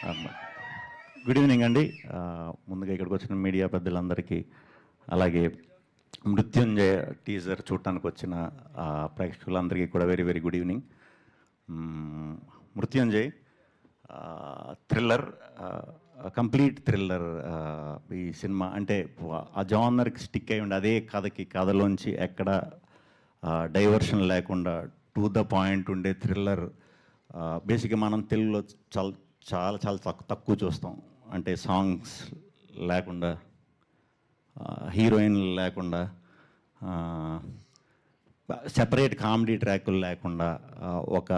Good evening అండి. ముందుగా ఇక్కడికి వచ్చిన మీడియా పెద్దలందరికీ, అలాగే మృత్యుంజయ టీజర్ చూడటానికి వచ్చిన ప్రేక్షకులందరికీ కూడా very very good evening. Mrutyunjay thriller, complete thriller. ఈ సినిమా అంటే ఆ జానర్కి స్టిక్ అయి ఉండి అదే కథలోంచి ఎక్కడ డైవర్షన్ లేకుండా టు ద పాయింట్ ఉండే థ్రిల్లర్. బేసిక్గా మనం తెలుగులో చాలా చాలా తక్కువ చూస్తాం. అంటే సాంగ్స్ లేకుండా, హీరోయిన్ లేకుండా, సెపరేట్ కామెడీ ట్రాకులు లేకుండా ఒక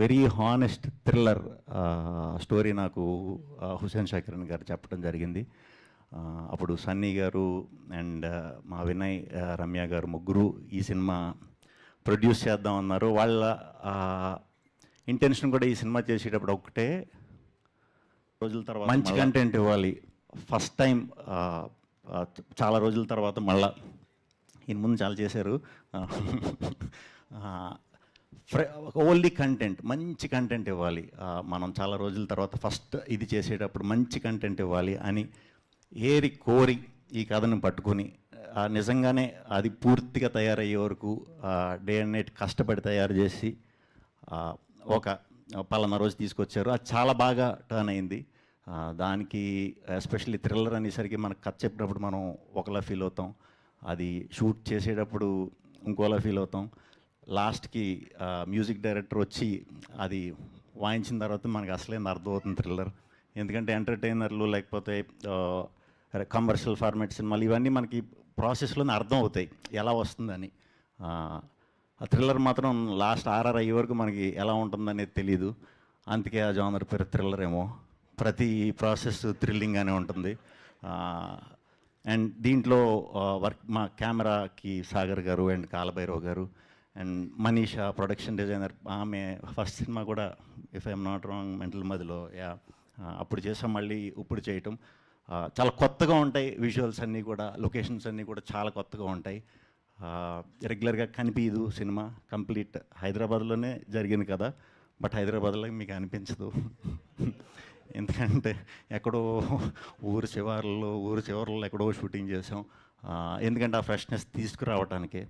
వెరీ హానెస్ట్ థ్రిల్లర్ స్టోరీ నాకు హుసేన్ షాకిరన్ గారు చెప్పడం జరిగింది. అప్పుడు సన్నీ గారు అండ్ మా వినయ్, రమ్య గారు ముగ్గురు ఈ సినిమా ప్రొడ్యూస్ చేద్దామన్నారు. వాళ్ళ ఇంటెన్షన్ కూడా ఈ సినిమా చేసేటప్పుడు ఒకటే, రోజుల తర్వాత మంచి కంటెంట్ ఇవ్వాలి. ఫస్ట్ టైం చాలా రోజుల తర్వాత మళ్ళా, ఈయన ముందు చాలా చేశారు, ఓన్లీ కంటెంట్, మంచి కంటెంట్ ఇవ్వాలి. మనం చాలా రోజుల తర్వాత ఫస్ట్ ఇది చేసేటప్పుడు మంచి కంటెంట్ ఇవ్వాలి అని ఏరి కోరి ఈ కథను పట్టుకొని నిజంగానే అది పూర్తిగా తయారయ్యే వరకు డే అండ్ నైట్ కష్టపడి తయారు చేసి ఒక పలానా రోజు తీసుకొచ్చారు. అది చాలా బాగా టర్న్ అయింది. దానికి ఎస్పెషల్లీ థ్రిల్లర్ అనేసరికి మనకు కథ చెప్పినప్పుడు మనం ఒకలా ఫీల్ అవుతాం, అది షూట్ చేసేటప్పుడు ఇంకోలా ఫీల్ అవుతాం. లాస్ట్కి మ్యూజిక్ డైరెక్టర్ వచ్చి అది వాయించిన తర్వాత మనకు అసలేం అర్థమవుతుంది థ్రిల్లర్. ఎందుకంటే ఎంటర్టైనర్లు లేకపోతే కమర్షియల్ ఫార్మాట్ సినిమాలు ఇవన్నీ మనకి ప్రాసెస్లోనే అర్థం అవుతాయి ఎలా వస్తుందని. ఆ థ్రిల్లర్ మాత్రం లాస్ట్ ఆర్ఆర్ అయ్యే వరకు మనకి ఎలా ఉంటుందనేది తెలీదు. అందుకే ఆ జానర్ పేరు థ్రిల్లర్ ఏమో. ప్రతి ప్రాసెస్ థ్రిల్లింగ్గానే ఉంటుంది. అండ్ దీంట్లో వర్క్ మా కెమెరాకి సాగర్ గారు అండ్ కాలభైరవ్ గారు అండ్ మనీషా ప్రొడక్షన్ డిజైనర్. ఆమె ఫస్ట్ సినిమా కూడా if I'm not wrong mental మదిలో అప్పుడు చేసాం, మళ్ళీ ఇప్పుడు చేయటం చాలా కొత్తగా ఉంటాయి. విజువల్స్ అన్నీ కూడా, లొకేషన్స్ అన్నీ కూడా చాలా కొత్తగా ఉంటాయి. రెగ్యులర్గా కనిపించదు సినిమా. కంప్లీట్ హైదరాబాద్లోనే జరిగింది కదా, బట్ హైదరాబాద్లో మీకు అనిపించదు. ఎందుకంటే ఎక్కడో ఊరు చివర్లో ఎక్కడో షూటింగ్ చేసాం. ఎందుకంటే ఆ ఫ్రెష్నెస్ తీసుకురావటానికి.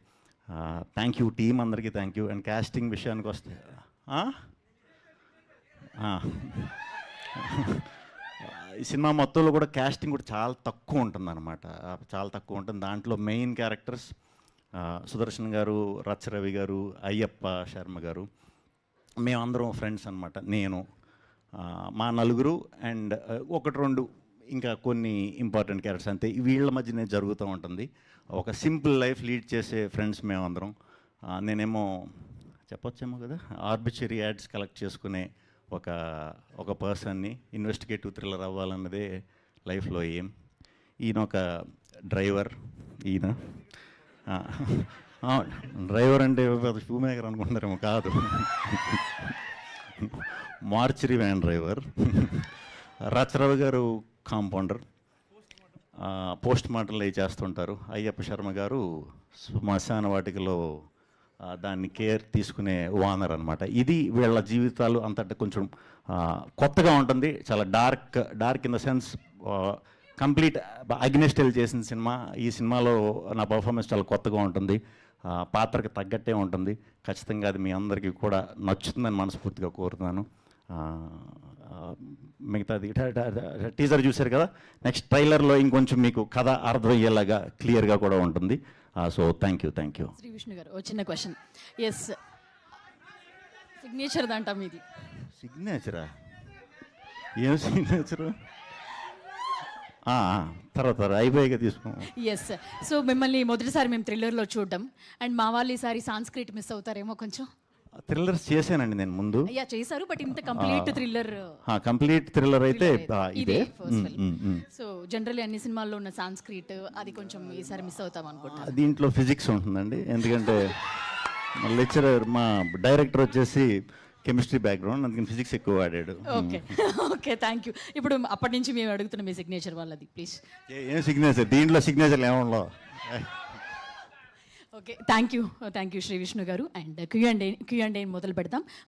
థ్యాంక్ యూ టీం అందరికీ, థ్యాంక్ యూ. అండ్ కాస్టింగ్ విషయానికి వస్తే ఈ సినిమా మొత్తంలో కూడా కాస్టింగ్ కూడా చాలా తక్కువ ఉంటుంది అనమాట, చాలా తక్కువ ఉంటుంది. దాంట్లో మెయిన్ క్యారెక్టర్స్ సుదర్శన్ గారు, రచ్చరవి గారు, అయ్యప్ప శర్మ గారు, మేమందరం ఫ్రెండ్స్ అనమాట. నేను, మా నలుగురు అండ్ ఒకటి రెండు ఇంకా కొన్ని ఇంపార్టెంట్ క్యారెక్టర్స్ అంతే. వీళ్ళ మధ్యనే జరుగుతూ ఉంటుంది. ఒక సింపుల్ లైఫ్ లీడ్ చేసే ఫ్రెండ్స్ మేమందరం. నేనేమో చెప్పొచ్చేమో కదా, ఆర్బిటరీ యాడ్స్ కలెక్ట్ చేసుకునే ఒక పర్సన్ని. ఇన్వెస్టిగేటివ్ థ్రిల్లర్ అవ్వాలన్నదే లైఫ్లో ఏం. ఈయన ఒక డ్రైవర్. ఈయన డ్రైవర్ అంటే షూ మేకర్ అనుకుంటారేమో, కాదు, మార్చరీ వ్యాన్ డ్రైవర్. రచరవి గారు కాంపౌండర్, పోస్ట్ మార్టంలు అవి చేస్తుంటారు. అయ్యప్ప శర్మ గారు శ్మశాన వాటికలో దాన్ని కేర్ తీసుకునే ఓనర్ అనమాట. ఇది వీళ్ళ జీవితాలు అంతటా కొంచెం కొత్తగా ఉంటుంది. చాలా dark in the sense complete అగ్నిస్టైల్ చేసిన సినిమా. ఈ సినిమాలో నా పర్ఫార్మెన్స్ చాలా కొత్తగా ఉంటుంది, పాత్రకు తగ్గట్టే ఉంటుంది. ఖచ్చితంగా అది మీ అందరికీ కూడా నచ్చుతుందని మనస్ఫూర్తిగా కోరుతున్నాను. మిగతాది టీజర్ చూశారు కదా, నెక్స్ట్ ట్రైలర్లో ఇంకొంచెం మీకు కథ అర్థమయ్యేలాగా క్లియర్గా కూడా ఉంటుంది. So thank you. Shri Vishnu గారు, చిన్న క్వశ్చన్. ఎస్, సిగ్నేచర్ దంట మీది. సిగ్నేచరా? ఏం సిగ్నేచరు? తర్వాత అయిపోయాక తీసుకున్నాం. ఎస్. సో మిమ్మల్ని మొదటిసారి మేము థ్రిల్లర్లో చూడడం, అండ్ మా వాళ్ళు ఈసారి సాంస్క్రిట్ మిస్ అవుతారేమో కొంచెం. థ్రిల్లర్స్ చేశానండి నేను ముందు. యా, చేశారు, బట్ ఇంత కంప్లీట్ థ్రిల్లర్ అయితే ఇదే. సో జనరల్లీ అన్ని సినిమాల్లో ఉన్న సాంస్క్రిట్ అది కొంచెం ఈసారి మిస్ అవుతాం అనుకుంటా. దీంట్లో ఫిజిక్స్ ఉంటుందండి, ఎందుకంటే మా లెక్చరర్, మా డైరెక్టర్ వచ్చేసి కెమిస్ట్రీ బ్యాక్గ్రౌండ్, అందుకని ఫిజిక్స్ ఎక్కువ వాడాడు. Okay, thank you. ఇప్పుడు అప్పటి నుంచి మేము అడుగుతున్నాం మీ సిగ్నేచర్ వాళ్ళది, ప్లీజ్. ఏం సిగ్నేచర్? దీంట్లో సిగ్నేచర్ ఏమో. Okay, thank you Shri Vishnu garu. And Q and ఏ మొదలు పెడతాం.